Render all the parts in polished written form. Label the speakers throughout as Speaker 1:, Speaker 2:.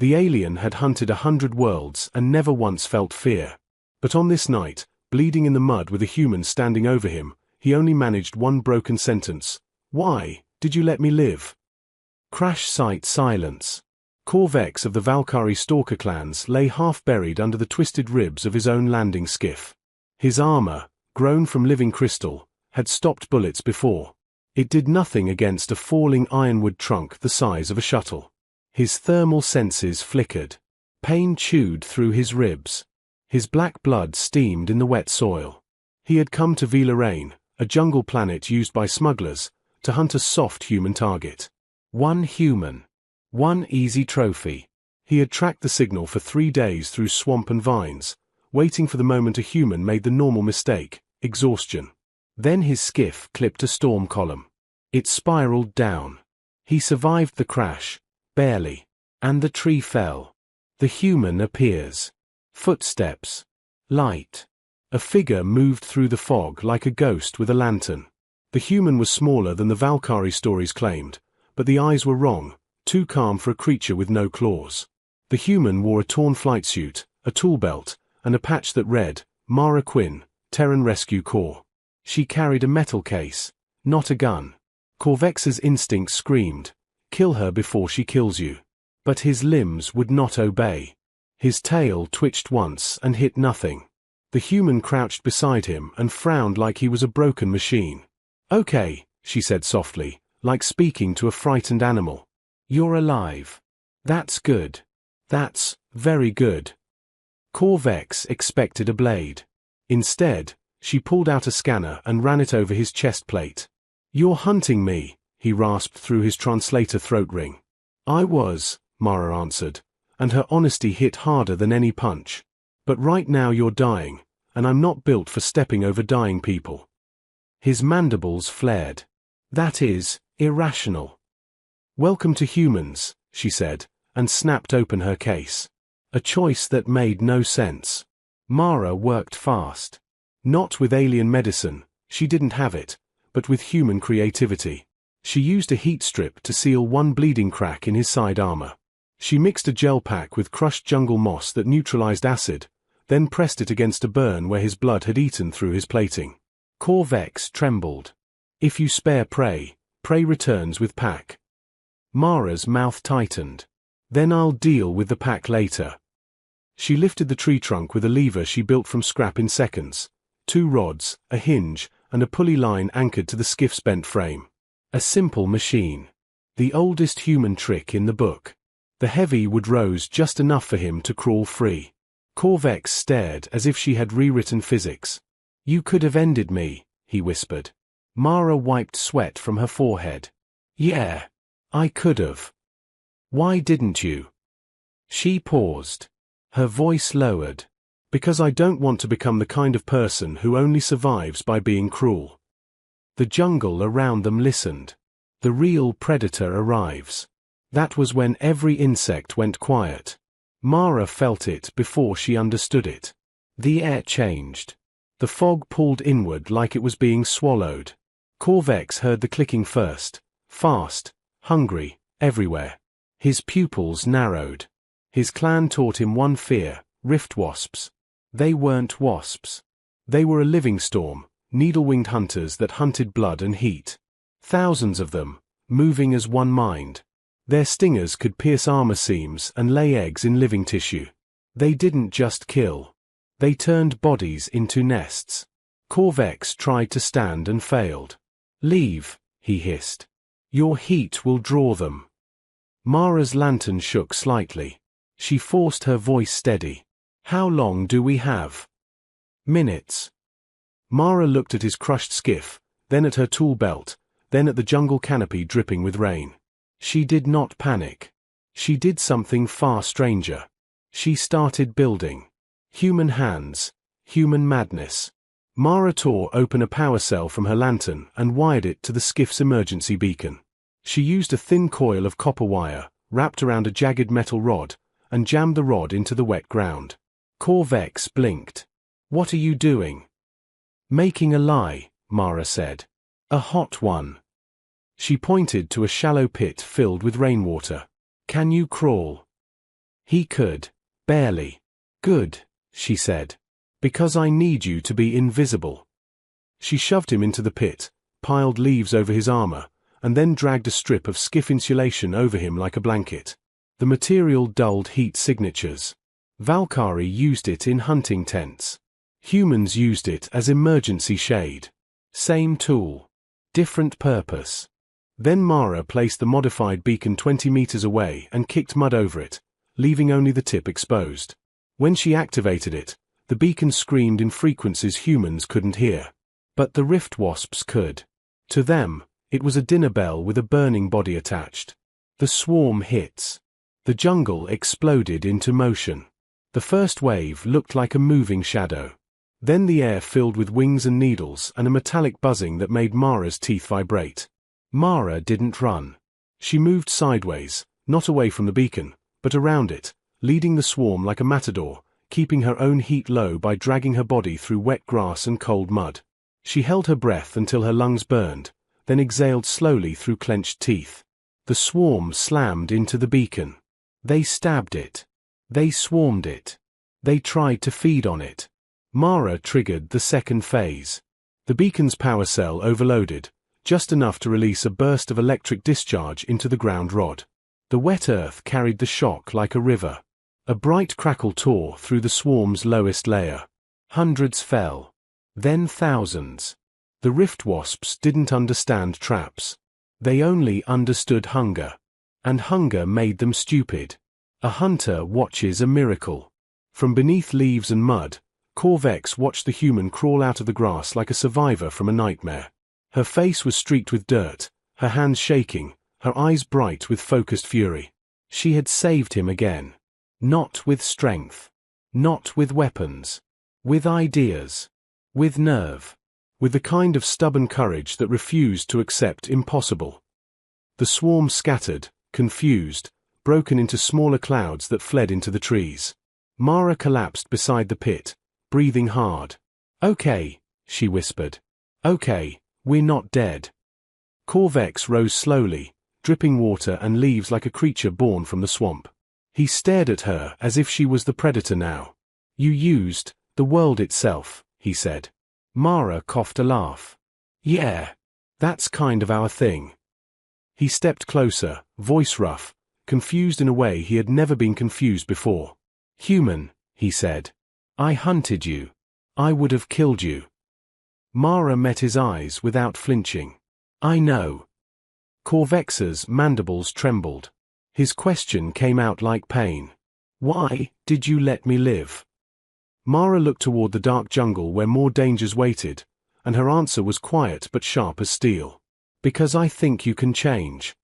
Speaker 1: The alien had hunted 100 worlds and never once felt fear. But on this night, bleeding in the mud with a human standing over him, he only managed one broken sentence. "Why did you let me live?" Crash site silence. Corvex of the Valkyrie stalker clans lay half-buried under the twisted ribs of his own landing skiff. His armor, grown from living crystal, had stopped bullets before. It did nothing against a falling ironwood trunk the size of a shuttle. His thermal senses flickered. Pain chewed through his ribs. His black blood steamed in the wet soil. He had come to Velarain, a jungle planet used by smugglers, to hunt a soft human target. One human. One easy trophy. He had tracked the signal for 3 days through swamp and vines, waiting for the moment a human made the normal mistake, exhaustion. Then his skiff clipped a storm column. It spiraled down. He survived the crash, barely, and the tree fell. The human appears. Footsteps. Light. A figure moved through the fog like a ghost with a lantern. The human was smaller than the Valkyrie stories claimed, but the eyes were wrong, too calm for a creature with no claws. The human wore a torn flight suit, a tool belt, and a patch that read, Mara Quinn, Terran Rescue Corps. She carried a metal case, not a gun. Corvex's instinct screamed, "Kill her before she kills you." But his limbs would not obey. His tail twitched once and hit nothing. The human crouched beside him and frowned like he was a broken machine. "Okay," she said softly, like speaking to a frightened animal. "You're alive. That's good. That's very good." Corvex expected a blade. Instead, she pulled out a scanner and ran it over his chest plate. "You're hunting me," he rasped through his translator throat ring. "I was," Mara answered, and her honesty hit harder than any punch. "But right now you're dying, and I'm not built for stepping over dying people." His mandibles flared. "That is irrational." "Welcome to humans," she said, and snapped open her case. A choice that made no sense. Mara worked fast. Not with alien medicine, she didn't have it, but with human creativity. She used a heat strip to seal one bleeding crack in his side armor. She mixed a gel pack with crushed jungle moss that neutralized acid, then pressed it against a burn where his blood had eaten through his plating. Corvex trembled. "If you spare prey, prey returns with pack." Mara's mouth tightened. "Then I'll deal with the pack later." She lifted the tree trunk with a lever she built from scrap in seconds. 2 rods, a hinge, and a pulley line anchored to the skiff's bent frame. A simple machine. The oldest human trick in the book. The heavy wood rose just enough for him to crawl free. Corvex stared as if she had rewritten physics. "You could have ended me," he whispered. Mara wiped sweat from her forehead. "Yeah, I could have." "Why didn't you?" She paused. Her voice lowered. "Because I don't want to become the kind of person who only survives by being cruel." The jungle around them listened. The real predator arrives. That was when every insect went quiet. Mara felt it before she understood it. The air changed. The fog pulled inward like it was being swallowed. Corvex heard the clicking first. Fast, hungry, everywhere. His pupils narrowed. His clan taught him one fear, rift wasps. They weren't wasps. They were a living storm, needle-winged hunters that hunted blood and heat. Thousands of them, moving as one mind. Their stingers could pierce armor seams and lay eggs in living tissue. They didn't just kill. They turned bodies into nests. Corvex tried to stand and failed. "Leave," he hissed. "Your heat will draw them." Mara's lantern shook slightly. She forced her voice steady. "How long do we have?" "Minutes." Mara looked at his crushed skiff, then at her tool belt, then at the jungle canopy dripping with rain. She did not panic. She did something far stranger. She started building. Human hands. Human madness. Mara tore open a power cell from her lantern and wired it to the skiff's emergency beacon. She used a thin coil of copper wire, wrapped around a jagged metal rod, and jammed the rod into the wet ground. Corvex blinked. "What are you doing?" "Making a lie," Mara said. "A hot one." She pointed to a shallow pit filled with rainwater. "Can you crawl?" He could. Barely. Good, she said. Because I need you to be invisible. She shoved him into the pit, piled leaves over his armor, and then dragged a strip of skiff insulation over him like a blanket. The material dulled heat signatures. Valkyrie used it in hunting tents. Humans used it as emergency shade. Same tool. Different purpose. Then Mara placed the modified beacon 20 meters away and kicked mud over it, leaving only the tip exposed. When she activated it, the beacon screamed in frequencies humans couldn't hear. But the rift wasps could. To them, it was a dinner bell with a burning body attached. The swarm hits. The jungle exploded into motion. The first wave looked like a moving shadow. Then the air filled with wings and needles and a metallic buzzing that made Mara's teeth vibrate. Mara didn't run. She moved sideways, not away from the beacon, but around it, leading the swarm like a matador, keeping her own heat low by dragging her body through wet grass and cold mud. She held her breath until her lungs burned, then exhaled slowly through clenched teeth. The swarm slammed into the beacon. They stabbed it. They swarmed it. They tried to feed on it. Mara triggered the second phase. The beacon's power cell overloaded, just enough to release a burst of electric discharge into the ground rod. The wet earth carried the shock like a river. A bright crackle tore through the swarm's lowest layer. Hundreds fell. Then thousands. The rift wasps didn't understand traps. They only understood hunger. And hunger made them stupid. A hunter watches a miracle. From beneath leaves and mud, Corvex watched the human crawl out of the grass like a survivor from a nightmare. Her face was streaked with dirt, her hands shaking, her eyes bright with focused fury. She had saved him again. Not with strength. Not with weapons. With ideas. With nerve. With the kind of stubborn courage that refused to accept impossible. The swarm scattered, confused, broken into smaller clouds that fled into the trees. Mara collapsed beside the pit, breathing hard. Okay, she whispered. Okay, we're not dead. Corvex rose slowly, dripping water and leaves like a creature born from the swamp. He stared at her as if she was the predator now. You used the world itself, he said. Mara coughed a laugh. Yeah, that's kind of our thing. He stepped closer, voice rough, confused in a way he had never been confused before. Human, he said. I hunted you. I would have killed you. Mara met his eyes without flinching. I know. Corvex's mandibles trembled. His question came out like pain. Why did you let me live? Mara looked toward the dark jungle where more dangers waited, and her answer was quiet but sharp as steel. Because I think you can change.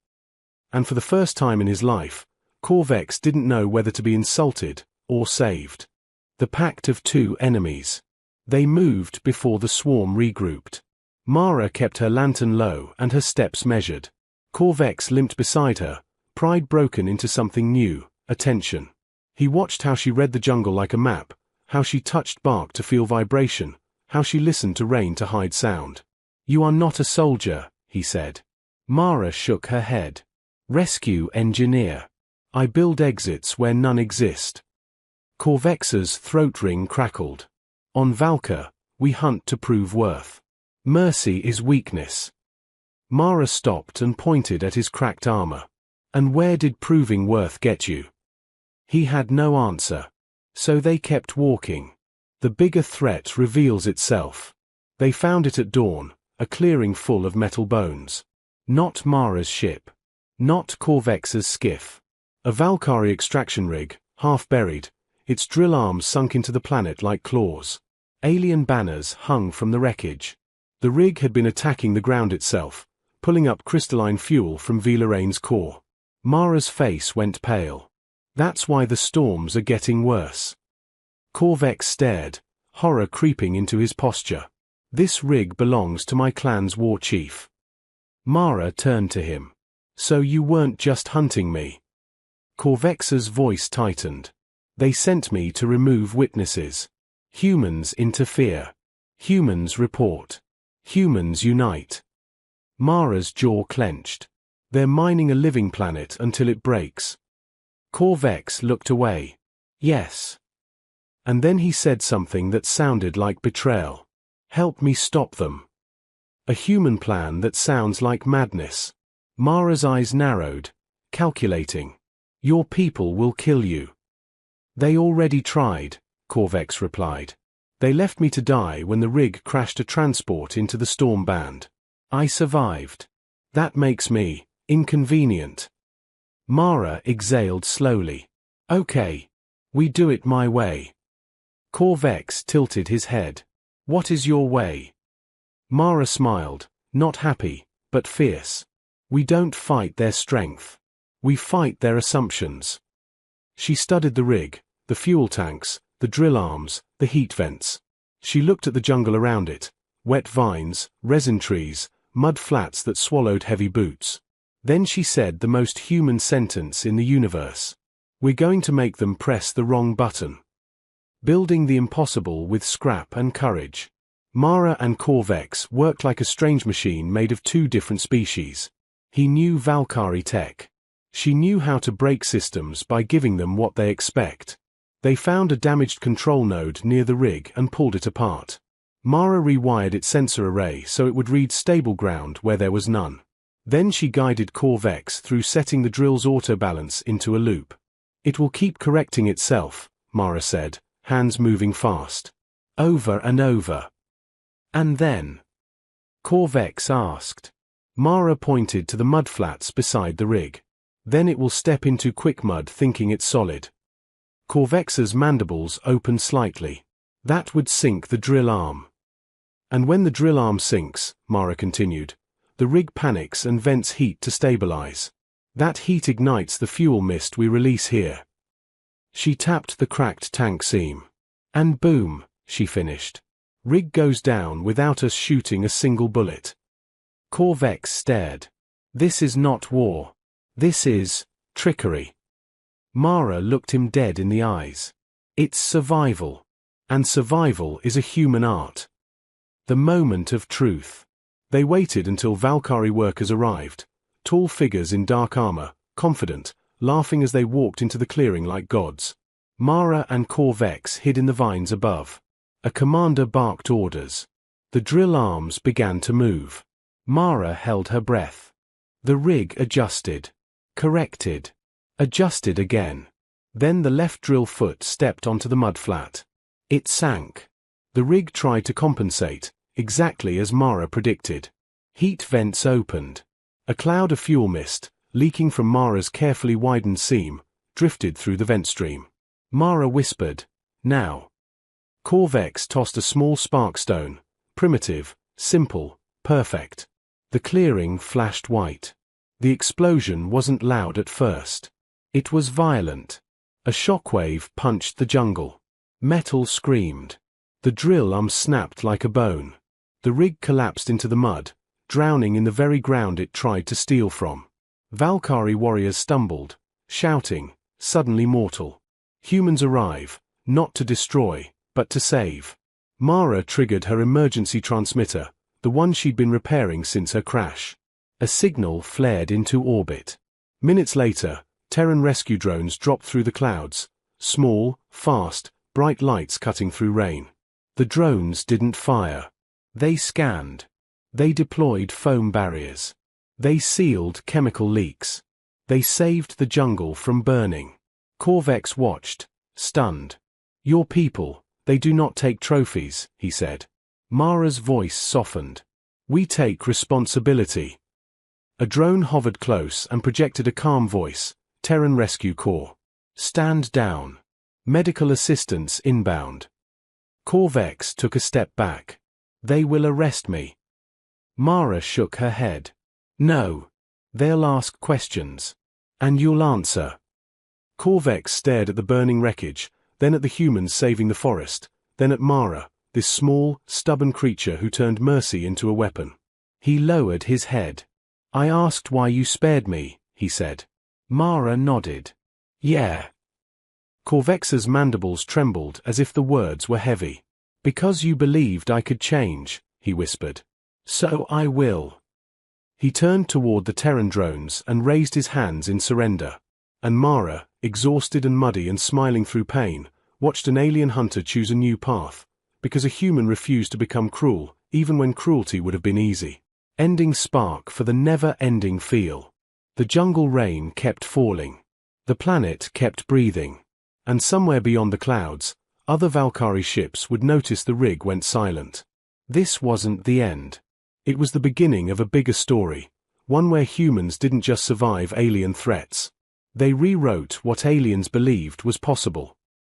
Speaker 1: And for the first time in his life, Corvex didn't know whether to be insulted or saved. The pact of two enemies. They moved before the swarm regrouped. Mara kept her lantern low and her steps measured. Corvex limped beside her, pride broken into something new, attention. He watched how she read the jungle like a map, how she touched bark to feel vibration, how she listened to rain to hide sound. You are not a soldier, he said. Mara shook her head. Rescue engineer. I build exits where none exist. Corvex's throat ring crackled. On Valka, we hunt to prove worth. Mercy is weakness. Mara stopped and pointed at his cracked armor. And where did proving worth get you? He had no answer. So they kept walking. The bigger threat reveals itself. They found it at dawn, a clearing full of metal bones. Not Mara's ship. Not Corvex's skiff. A Valkyrie extraction rig, half buried, its drill arms sunk into the planet like claws. Alien banners hung from the wreckage. The rig had been attacking the ground itself, pulling up crystalline fuel from Villarain's core. Mara's face went pale. That's why the storms are getting worse. Corvex stared, horror creeping into his posture. This rig belongs to my clan's war chief. Mara turned to him. So you weren't just hunting me. Corvex's voice tightened. They sent me to remove witnesses. Humans interfere. Humans report. Humans unite. Mara's jaw clenched. They're mining a living planet until it breaks. Corvex looked away. Yes. And then he said something that sounded like betrayal. Help me stop them. A human plan that sounds like madness. Mara's eyes narrowed, calculating. Your people will kill you. They already tried, Corvex replied. They left me to die when the rig crashed a transport into the storm band. I survived. That makes me inconvenient. Mara exhaled slowly. Okay. We do it my way. Corvex tilted his head. What is your way? Mara smiled, not happy, but fierce. We don't fight their strength. We fight their assumptions. She studied the rig, the fuel tanks, the drill arms, the heat vents. She looked at the jungle around it, wet vines, resin trees, mud flats that swallowed heavy boots. Then she said the most human sentence in the universe. We're going to make them press the wrong button. Building the impossible with scrap and courage. Mara and Corvex worked like a strange machine made of two different species. He knew Valkyrie tech. She knew how to break systems by giving them what they expect. They found a damaged control node near the rig and pulled it apart. Mara rewired its sensor array so it would read stable ground where there was none. Then she guided Corvex through setting the drill's autobalance into a loop. It will keep correcting itself, Mara said, hands moving fast. Over and over. And then? Corvex asked. Mara pointed to the mudflats beside the rig. Then it will step into quick mud thinking it's solid. Corvex's mandibles opened slightly. That would sink the drill arm. And when the drill arm sinks, Mara continued, the rig panics and vents heat to stabilize. That heat ignites the fuel mist we release here. She tapped the cracked tank seam. And boom, she finished. Rig goes down without us shooting a single bullet. Corvex stared. This is not war. This is trickery. Mara looked him dead in the eyes. It's survival. And survival is a human art. The moment of truth. They waited until Valkyrie workers arrived, tall figures in dark armor, confident, laughing as they walked into the clearing like gods. Mara and Corvex hid in the vines above. A commander barked orders. The drill arms began to move. Mara held her breath. The rig adjusted. Corrected. Adjusted again. Then the left drill foot stepped onto the mudflat. It sank. The rig tried to compensate, exactly as Mara predicted. Heat vents opened. A cloud of fuel mist, leaking from Mara's carefully widened seam, drifted through the vent stream. Mara whispered, now. Corvex tossed a small spark stone, primitive, simple, perfect. The clearing flashed white. The explosion wasn't loud at first. It was violent. A shockwave punched the jungle. Metal screamed. The drill arm snapped like a bone. The rig collapsed into the mud, drowning in the very ground it tried to steal from. Valkyrie warriors stumbled, shouting, suddenly mortal. Humans arrive, not to destroy, but to save. Mara triggered her emergency transmitter, the one she'd been repairing since her crash. A signal flared into orbit. Minutes later, Terran rescue drones dropped through the clouds, small, fast, bright lights cutting through rain. The drones didn't fire. They scanned. They deployed foam barriers. They sealed chemical leaks. They saved the jungle from burning. Corvex watched, stunned. Your people, they do not take trophies, he said. Mara's voice softened. We take responsibility. A drone hovered close and projected a calm voice. Terran Rescue Corps. Stand down. Medical assistance inbound. Corvex took a step back. They will arrest me. Mara shook her head. No. They'll ask questions. And you'll answer. Corvex stared at the burning wreckage, then at the humans saving the forest, then at Mara, this small, stubborn creature who turned mercy into a weapon. He lowered his head. I asked why you spared me, he said. Mara nodded. Yeah. Corvex's mandibles trembled as if the words were heavy. Because you believed I could change, he whispered. So I will. He turned toward the Terran drones and raised his hands in surrender. And Mara, exhausted and muddy and smiling through pain, watched an alien hunter choose a new path, because a human refused to become cruel, even when cruelty would have been easy. Ending spark for the never-ending feel. The jungle rain kept falling. The planet kept breathing. And somewhere beyond the clouds, other Valkyrie ships would notice the rig went silent. This wasn't the end. It was the beginning of a bigger story, one where humans didn't just survive alien threats. They rewrote what aliens believed was possible.